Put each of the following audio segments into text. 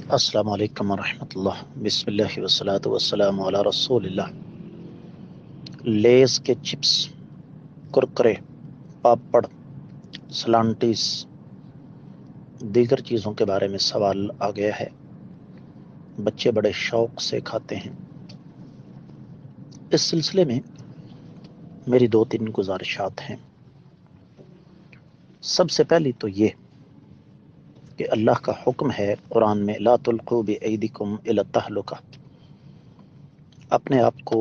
السلام علیکم ورحمۃ اللہ، بسم اللہ والصلاۃ والسلام علی رسول اللہ۔ لیز کے چپس، کرکرے، پاپڑ، سلانٹیز، دیگر چیزوں کے بارے میں سوال آ گیا ہے۔ بچے بڑے شوق سے کھاتے ہیں۔ اس سلسلے میں میری 2-3 گزارشات ہیں۔ سب سے پہلی تو یہ کہ اللہ کا حکم ہے قرآن میں، لا تلقوا بأیدیکم الی التہلکہ، اپنے آپ کو،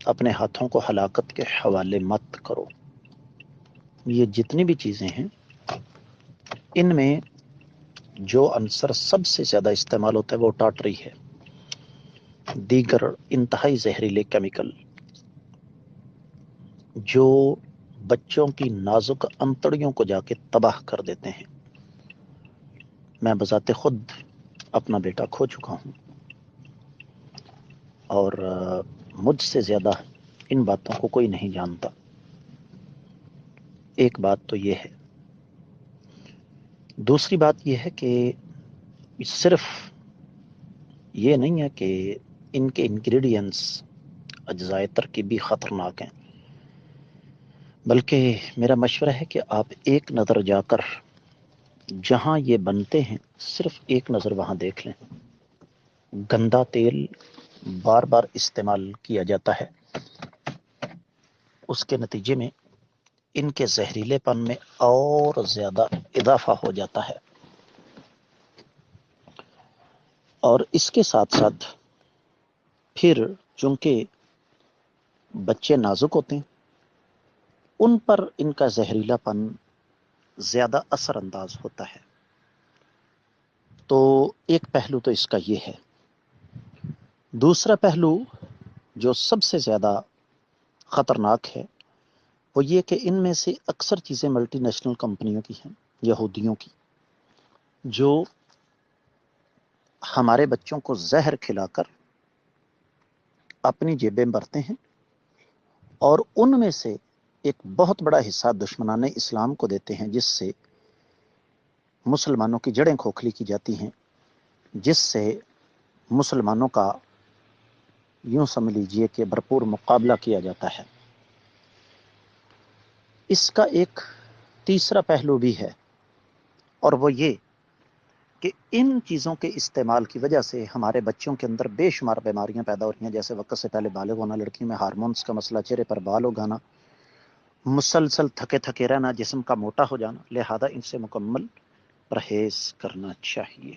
اپنے ہاتھوں کو ہلاکت کے حوالے مت کرو۔ یہ جتنی بھی چیزیں ہیں، ان میں جو عنصر سب سے زیادہ استعمال ہوتا ہے وہ ٹاٹری ہے۔ دیگر انتہائی زہریلے کیمیکل جو بچوں کی نازک انتڑیوں کو جا کے تباہ کر دیتے ہیں۔ میں بذات خود اپنا بیٹا کھو چکا ہوں، اور مجھ سے زیادہ ان باتوں کو کوئی نہیں جانتا۔ ایک بات تو یہ ہے۔ دوسری بات یہ ہے کہ صرف یہ نہیں ہے کہ ان کے انگریڈینٹس، اجزائے ترکیبی خطرناک ہیں، بلکہ میرا مشورہ ہے کہ آپ ایک نظر جا کر جہاں یہ بنتے ہیں صرف ایک نظر وہاں دیکھ لیں۔ گندا تیل بار بار استعمال کیا جاتا ہے، اس کے نتیجے میں ان کے زہریلے پن میں اور زیادہ اضافہ ہو جاتا ہے، اور اس کے ساتھ ساتھ پھر چونکہ بچے نازک ہوتے ہیں، ان پر ان کا زہریلا پن زیادہ اثر انداز ہوتا ہے۔ تو ایک پہلو تو اس کا یہ ہے۔ دوسرا پہلو جو سب سے زیادہ خطرناک ہے وہ یہ کہ ان میں سے اکثر چیزیں ملٹی نیشنل کمپنیوں کی ہیں، یہودیوں کی، جو ہمارے بچوں کو زہر کھلا کر اپنی جیبیں بھرتے ہیں، اور ان میں سے ایک بہت بڑا حصہ دشمنان اسلام کو دیتے ہیں، جس سے مسلمانوں کی جڑیں کھوکھلی کی جاتی ہیں، جس سے مسلمانوں کا یوں سمجھ لیجئے کہ بھرپور مقابلہ کیا جاتا ہے۔ اس کا ایک تیسرا پہلو بھی ہے، اور وہ یہ کہ ان چیزوں کے استعمال کی وجہ سے ہمارے بچوں کے اندر بے شمار بیماریاں پیدا ہو رہی ہیں، جیسے وقت سے پہلے بالغ ہونا، لڑکی میں ہارمونز کا مسئلہ، چہرے پر بال اگانا، مسلسل تھکے تھکے رہنا، جسم کا موٹا ہو جانا۔ لہذا ان سے مکمل پرہیز کرنا چاہیے۔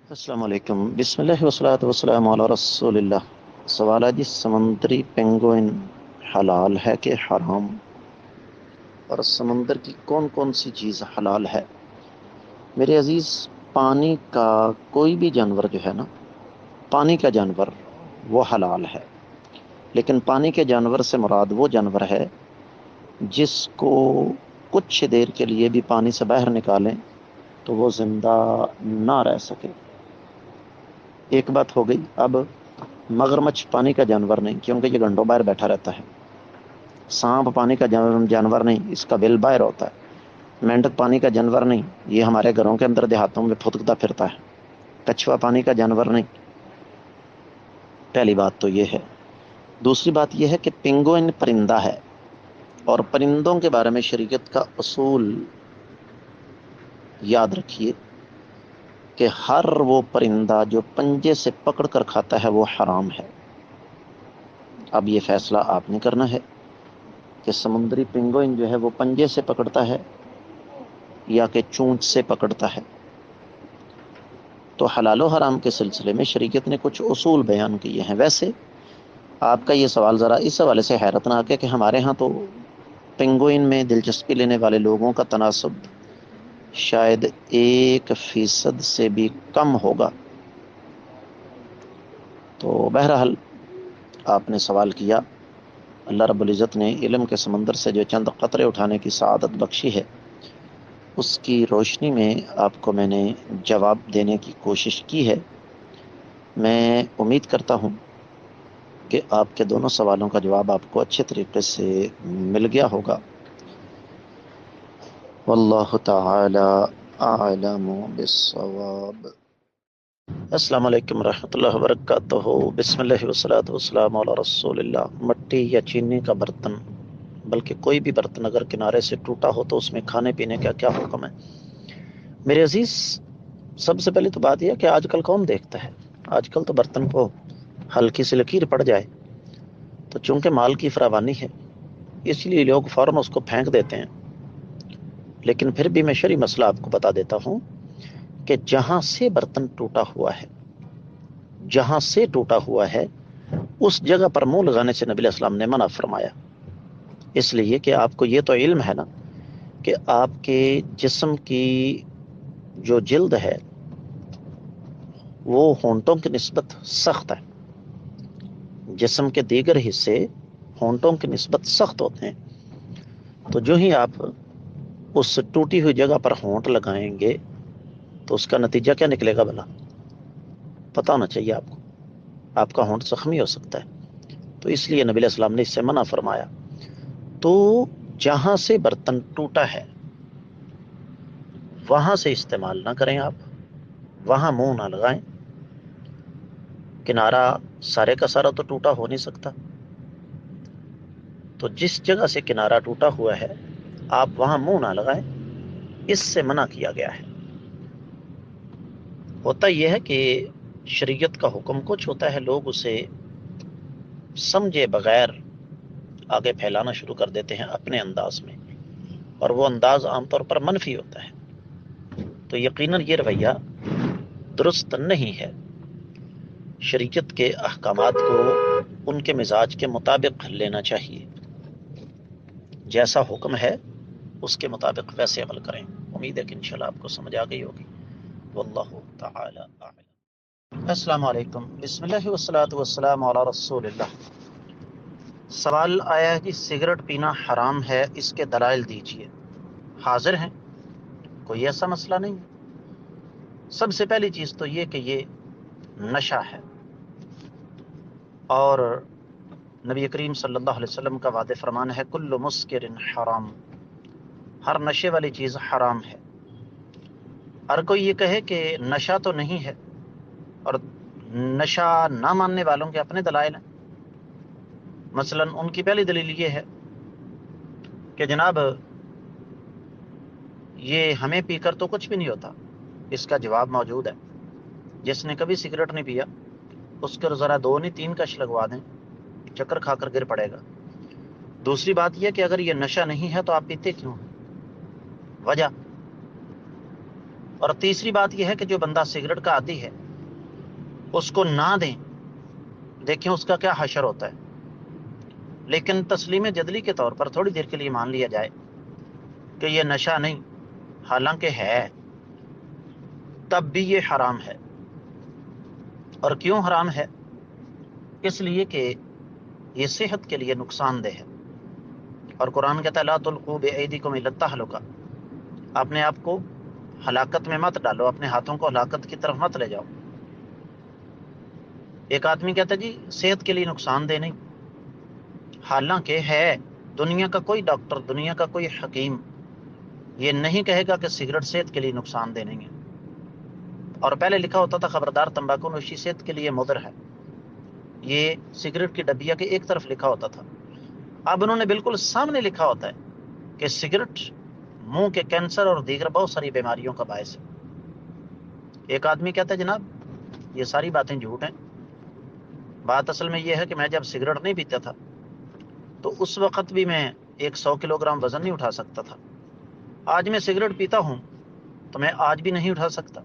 السلام علیکم، بسم اللہ والصلاۃ والسلام علی رسول اللہ۔ سوال ہے جی، سمندری پینگوئن حلال ہے کہ حرام، اور سمندر کی کون کون سی چیز حلال ہے؟ میرے عزیز، پانی کا کوئی بھی جانور جو ہے نا، پانی کا جانور وہ حلال ہے، لیکن پانی کے جانور سے مراد وہ جانور ہے جس کو کچھ دیر کے لیے بھی پانی سے باہر نکالیں تو وہ زندہ نہ رہ سکے۔ ایک بات ہو گئی۔ اب مگرمچھ پانی کا جانور نہیں، کیونکہ یہ گھنٹوں باہر بیٹھا رہتا ہے۔ سانپ پانی کا جانور نہیں، اس کا بل باہر ہوتا ہے۔ مینڈک پانی کا جانور نہیں، یہ ہمارے گھروں کے اندر دیہاتوں میں پھٹکتا پھرتا ہے۔ کچھوا پانی کا جانور نہیں۔ پہلی بات تو یہ ہے۔ دوسری بات یہ ہے کہ پینگوئن پرندہ ہے، اور پرندوں کے بارے میں شریعت کا اصول یاد رکھیے کہ ہر وہ پرندہ جو پنجے سے پکڑ کر کھاتا ہے وہ حرام ہے۔ اب یہ فیصلہ آپ نے کرنا ہے کہ سمندری پینگوئن جو ہے وہ پنجے سے پکڑتا ہے یا کہ چونچ سے پکڑتا ہے۔ تو حلال و حرام کے سلسلے میں شریعت نے کچھ اصول بیان کیے ہیں۔ ویسے آپ کا یہ سوال ذرا اس حوالے سے حیرتناک ہے کہ ہمارے ہاں تو پینگوئن میں دلچسپی لینے والے لوگوں کا تناسب شاید 1% سے بھی کم ہوگا۔ تو بہرحال آپ نے سوال کیا، اللہ رب العزت نے علم کے سمندر سے جو چند قطرے اٹھانے کی سعادت بخشی ہے، اس کی روشنی میں آپ کو میں نے جواب دینے کی کوشش کی ہے۔ میں امید کرتا ہوں کہ آپ کے دونوں سوالوں کا جواب آپ کو اچھے طریقے سے مل گیا ہوگا۔ واللہ تعالی أعلم بالصواب. السلام علیکم ورحمۃ اللہ وبرکاتہ. بسم اللہ والصلاۃ والسلام علی رسول اللہ. مٹی یا چینی کا برتن، بلکہ کوئی بھی برتن اگر کنارے سے ٹوٹا ہو تو اس میں کھانے پینے کا کیا حکم ہے؟ میرے عزیز، سب سے پہلے تو بات یہ ہے کہ آج کل کون دیکھتا ہے؟ آج کل تو برتن کو ہلکی سی لکیر پڑ جائے تو چونکہ مال کی فراوانی ہے اس لیے لوگ فوراً اس کو پھینک دیتے ہیں. لیکن پھر بھی میں شرعی مسئلہ آپ کو بتا دیتا ہوں کہ جہاں سے برتن ٹوٹا ہوا ہے، جہاں سے ٹوٹا ہوا ہے اس جگہ پر منہ لگانے سے نبی علیہ السلام نے منع فرمایا. اس لیے کہ آپ کو یہ تو علم ہے نا کہ آپ کے جسم کی جو جلد ہے وہ ہونٹوں کی نسبت سخت ہے. جسم کے دیگر حصے ہونٹوں کی نسبت سخت ہوتے ہیں. تو جو ہی آپ اس ٹوٹی ہوئی جگہ پر ہونٹ لگائیں گے تو اس کا نتیجہ کیا نکلے گا؟ بھلا پتہ ہونا چاہیے آپ کو، آپ کا ہونٹ زخمی ہو سکتا ہے. تو اس لیے نبی علیہ السلام نے اس سے منع فرمایا. تو جہاں سے برتن ٹوٹا ہے وہاں سے استعمال نہ کریں، آپ وہاں منہ نہ لگائیں. کنارہ سارے کا سارا تو ٹوٹا ہو نہیں سکتا، تو جس جگہ سے کنارہ ٹوٹا ہوا ہے آپ وہاں منہ نہ لگائیں، اس سے منع کیا گیا ہے. ہوتا یہ ہے کہ شریعت کا حکم کچھ ہوتا ہے، لوگ اسے سمجھے بغیر آگے پھیلانا شروع کر دیتے ہیں اپنے انداز میں، اور وہ انداز عام طور پر منفی ہوتا ہے. تو یقیناً یہ رویہ درست نہیں ہے. شریعت کے احکامات کو ان کے مزاج کے مطابق لینا چاہیے، جیسا حکم ہے اس کے مطابق ویسے عمل کریں. امید ہے کہ انشاءاللہ آپ کو سمجھ آ گئی ہوگی. واللہ تعالی اعلم. السلام علیکم. بسم اللہ والصلاۃ والسلام علی رسول اللہ. سوال آیا ہے کہ سگریٹ پینا حرام ہے، اس کے دلائل دیجیے. حاضر ہیں، کوئی ایسا مسئلہ نہیں ہے. سب سے پہلی چیز تو یہ کہ یہ نشہ ہے، اور نبی کریم صلی اللہ علیہ وسلم کا وعدہ فرمان ہے کل مسکر حرام، ہر نشے والی چیز حرام ہے. ہر کوئی یہ کہے کہ نشہ تو نہیں ہے، اور نشہ نہ ماننے والوں کے اپنے دلائل ہیں. مثلا ان کی پہلی دلیل یہ ہے کہ جناب یہ ہمیں پی کر تو کچھ بھی نہیں ہوتا. اس کا جواب موجود ہے. جس نے کبھی سگریٹ نہیں پیا اس کو ذرا 2 نہیں 3 کش لگوا دیں، چکر کھا کر گر پڑے گا. دوسری بات یہ کہ اگر یہ نشہ نہیں ہے تو آپ پیتے کیوں ہیں؟ وجہ. اور تیسری بات یہ ہے کہ جو بندہ سگریٹ کا عادی ہے اس کو نہ دیں، دیکھیں اس کا کیا حشر ہوتا ہے. لیکن تسلیم جدلی کے طور پر تھوڑی دیر کے لیے مان لیا جائے کہ یہ نشہ نہیں، حالانکہ ہے، تب بھی یہ حرام ہے. اور کیوں حرام ہے؟ اس لیے کہ یہ صحت کے لیے نقصان دہ ہے، اور قرآن کہتا ہے لا تلقوا بأیدیکم الی التہلکہ، اپنے آپ کو ہلاکت میں مت ڈالو، اپنے ہاتھوں کو ہلاکت کی طرف مت لے جاؤ. ایک آدمی کہتا ہے جی صحت کے لیے نقصان دہ نہیں، حالانکہ ہے. دنیا کا کوئی ڈاکٹر، دنیا کا کوئی حکیم یہ نہیں کہے گا کہ سگریٹ صحت کے لیے نقصان دہ نہیں ہے. اور پہلے لکھا ہوتا تھا خبردار تمباکو نوشی صحت کے لیے مضر ہے، یہ سگریٹ کی ڈبیا کے ایک طرف لکھا ہوتا تھا. اب انہوں نے بالکل سامنے لکھا ہوتا ہے کہ سگریٹ منہ کے کینسر اور دیگر بہت ساری بیماریوں کا باعث ہے. ایک آدمی کہتا ہے جناب یہ ساری باتیں جھوٹ ہیں. بات اصل میں یہ ہے کہ میں جب سگریٹ نہیں پیتا تھا تو اس وقت بھی میں 100 کلو گرام وزن نہیں اٹھا سکتا تھا. آج میں سگریٹ پیتا ہوں تو میں آج بھی نہیں اٹھا سکتا.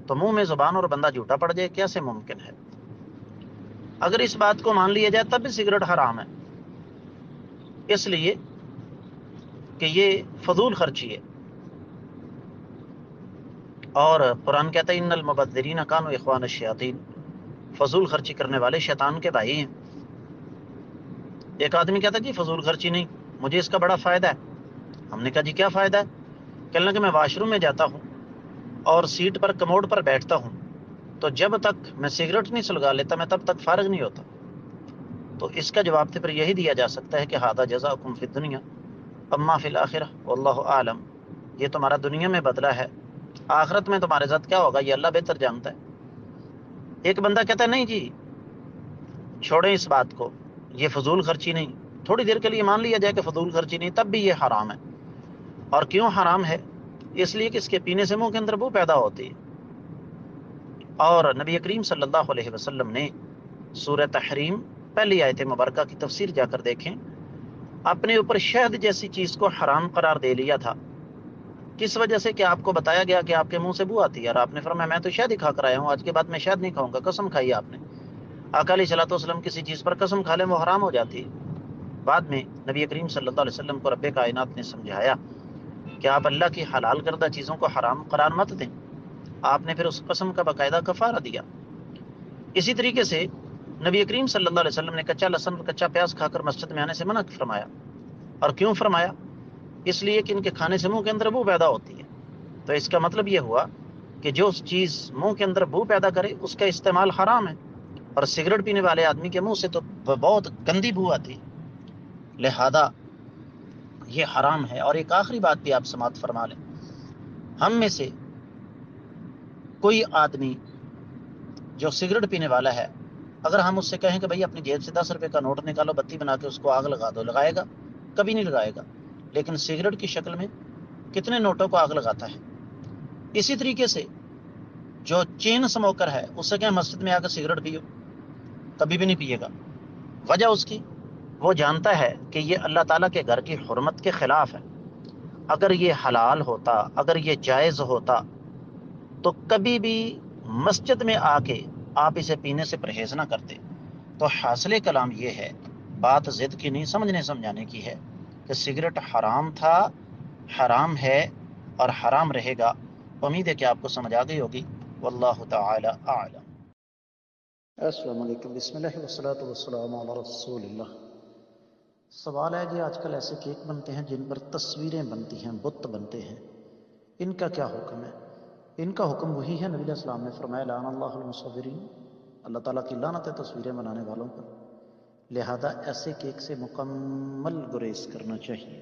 تو منہ میں زبان اور بندہ جھوٹا پڑ جائے، کیسے ممکن ہے؟ اگر اس بات کو مان لیا جائے تب بھی سگریٹ حرام ہے، اس لیے کہ یہ فضول خرچی ہے. اور قرآن کہتا ہے ان المبذرین کانوا اخوان الشیاطین، فضول خرچی کرنے والے شیطان کے بھائی ہیں. ایک آدمی کہتا ہے جی فضول خرچی نہیں، مجھے اس کا بڑا فائدہ ہے. ہم نے کہا جی کیا فائدہ ہے؟ کہنے لگا کہ میں واش روم میں جاتا ہوں اور سیٹ پر کموڈ پر بیٹھتا ہوں تو جب تک میں سگریٹ نہیں سلگا لیتا میں تب تک فارغ نہیں ہوتا. تو اس کا جواب تو پھر یہی دیا جا سکتا ہے کہ ھذا جزاؤکم فی الدنیا اما فی الآخرہ واللہ اعلم. یہ تمہارا دنیا میں بدلہ ہے، آخرت میں تمہارے ساتھ کیا ہوگا یہ اللہ بہتر جانتا ہے۔ ایک بندہ کہتا ہے نہیں جی چھوڑیں اس بات کو، یہ فضول خرچی نہیں، تھوڑی دیر کے لیے مان لیا جائے کہ فضول خرچی نہیں، تب بھی یہ حرام ہے۔ اور کیوں حرام ہے؟ اس لیے کہ اس کے پینے سے منہ کے اندر بو پیدا ہوتی ہے۔ اور نبی کریم صلی اللہ علیہ وسلم نے سورہ تحریم پہلی آیت مبارکہ کی تفسیر جا کر دیکھیں، اپنے اوپر شہد جیسی چیز کو حرام قرار دے لیا تھا، کس وجہ سے کہ آپ کو بتایا گیا کہ آپ کے منہ سے بو آتی ہے، اور آپ نے فرمایا میں تو شہد ہی کھا کر آیا ہوں، آج کے بعد میں شہد نہیں کھاؤں گا، قسم کھائی آپ نے۔ آقا علیہ صلاۃ والسلام کسی چیز پر قسم کھا لیں وہ حرام ہو جاتی ہے۔ بعد میں نبی کریم صلی اللہ علیہ وسلم کو رب کائنات نے سمجھایا کہ آپ اللہ کی حلال کردہ چیزوں کو حرام قرار مت دیں، آپ نے پھر اس قسم کا باقاعدہ کفارہ دیا۔ اسی طریقے سے نبی کریم صلی اللہ علیہ وسلم نے کچا لہسن اور کچا پیاز کھا کر مسجد میں آنے سے منع فرمایا، اور کیوں فرمایا؟ اس لیے کہ ان کے کھانے سے منہ کے اندر بو پیدا ہوتی ہے۔ تو اس کا مطلب یہ ہوا کہ جو چیز منہ کے اندر بو پیدا کرے اس کا استعمال حرام ہے، اور سگریٹ پینے والے آدمی کے منہ سے تو بہت گندی بو آتی ہے، لہذا یہ حرام ہے۔ اور ایک آخری بات بھی آپ سماعت فرما لیں، ہم میں سے کوئی آدمی جو سگریٹ پینے والا ہے، اگر ہم اس سے کہیں کہ بھائی اپنی جیب سے 10 روپے کا نوٹ نکالو، بتی بنا کے اس کو آگ لگا دو، لگائے گا؟ کبھی نہیں لگائے گا۔ لیکن سگریٹ کی شکل میں کتنے نوٹوں کو آگ لگاتا ہے۔ اسی طریقے سے جو چین سموکر ہے اس سے کہیں مسجد میں آ کر سگریٹ پیو، کبھی بھی نہیں پیے گا۔ وجہ اس کی، وہ جانتا ہے کہ یہ اللہ تعالیٰ کے گھر کی حرمت کے خلاف ہے۔ اگر یہ حلال ہوتا، اگر یہ جائز ہوتا تو کبھی بھی مسجد میں آ کے آپ اسے پینے سے پرہیز نہ کرتے۔ تو حاصل کلام یہ ہے، بات ضد کی نہیں، سمجھنے سمجھانے کی ہے کہ سگریٹ حرام تھا، حرام ہے اور حرام رہے گا۔ امید ہے کہ آپ کو سمجھ آ گئی ہوگی۔ واللہ تعالی اعلم۔ السلام علیکم، بسم اللہ والصلاۃ والسلام علی رسول اللہ۔ سوال ہے جی آج کل ایسے کیک بنتے ہیں جن پر تصویریں بنتی ہیں، بت بنتے ہیں، ان کا کیا حکم ہے؟ ان کا حکم وہی ہے، نبی علیہ السلام نے فرمایا لعن اللہ المصورین، اللہ تعالیٰ کی لعنت ہے تصویریں بنانے والوں پر، لہذا ایسے کیک سے مکمل گریز کرنا چاہیے۔